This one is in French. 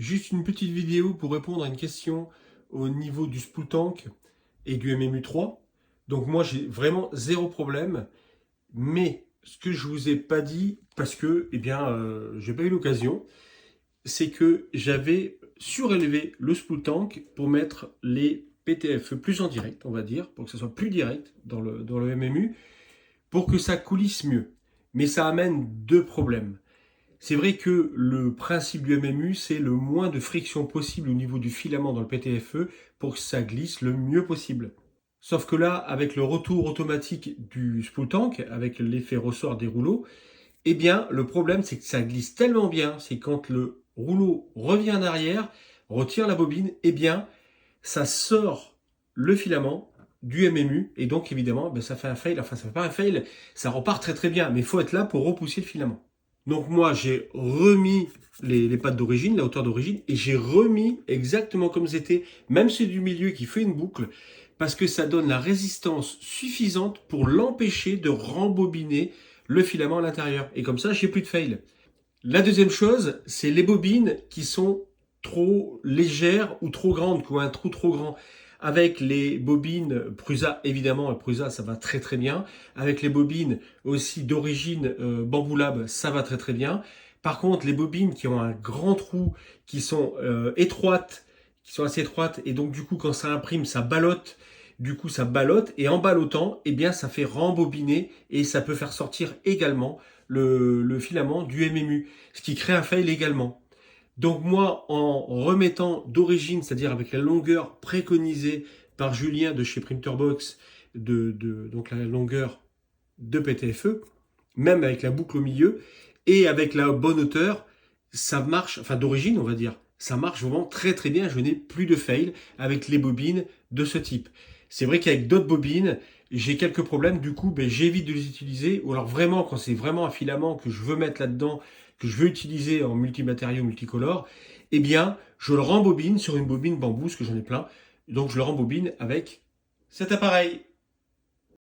Juste une petite vidéo pour répondre à une question au niveau du spool tank et du MMU3. Donc moi j'ai vraiment zéro problème, mais ce que je vous ai pas dit, parce que j'ai pas eu l'occasion, c'est que j'avais surélevé le spool tank pour mettre les PTFE plus en direct, on va dire, pour que ça soit plus direct dans le MMU, pour que ça coulisse mieux. Mais ça amène deux problèmes. C'est vrai que le principe du MMU, c'est le moins de friction possible au niveau du filament dans le PTFE pour que ça glisse le mieux possible. Sauf que là, avec le retour automatique du spool tank, avec l'effet ressort des rouleaux, eh bien, le problème, c'est que ça glisse tellement bien, c'est quand le rouleau revient en arrière, retire la bobine, eh bien, ça sort le filament du MMU, et donc évidemment, ça fait un fail, enfin ça fait pas un fail, ça repart très très bien, mais il faut être là pour repousser le filament. Donc moi, j'ai remis les pattes d'origine, la hauteur d'origine, et j'ai remis exactement comme c'était, même celui du milieu qui fait une boucle, parce que ça donne la résistance suffisante pour l'empêcher de rembobiner le filament à l'intérieur. Et comme ça, j'ai plus de fail. La deuxième chose, c'est les bobines qui sont trop légères ou trop grandes, qui ont un trou trop grand. Avec les bobines Prusa, évidemment, Prusa, ça va très très bien. Avec les bobines aussi d'origine Bamboo Lab, ça va très très bien. Par contre, les bobines qui ont un grand trou, qui sont étroites, qui sont assez étroites, et donc du coup, quand ça imprime, ça ballotte. Du coup, ça ballotte, et en ballottant, eh bien, ça fait rembobiner, et ça peut faire sortir également le filament du MMU, ce qui crée un fail également. Donc moi, en remettant d'origine, c'est-à-dire avec la longueur préconisée par Julien de chez Printerbox, donc la longueur de PTFE, même avec la boucle au milieu, et avec la bonne hauteur, ça marche, enfin d'origine on va dire, ça marche vraiment très très bien, je n'ai plus de fail avec les bobines de ce type. C'est vrai qu'avec d'autres bobines, j'ai quelques problèmes, du coup j'évite de les utiliser, ou alors vraiment quand c'est vraiment un filament que je veux mettre là-dedans, que je veux utiliser en multimatériaux, multicolore, eh bien je le rembobine sur une bobine bambou, parce que j'en ai plein, donc je le rembobine avec cet appareil.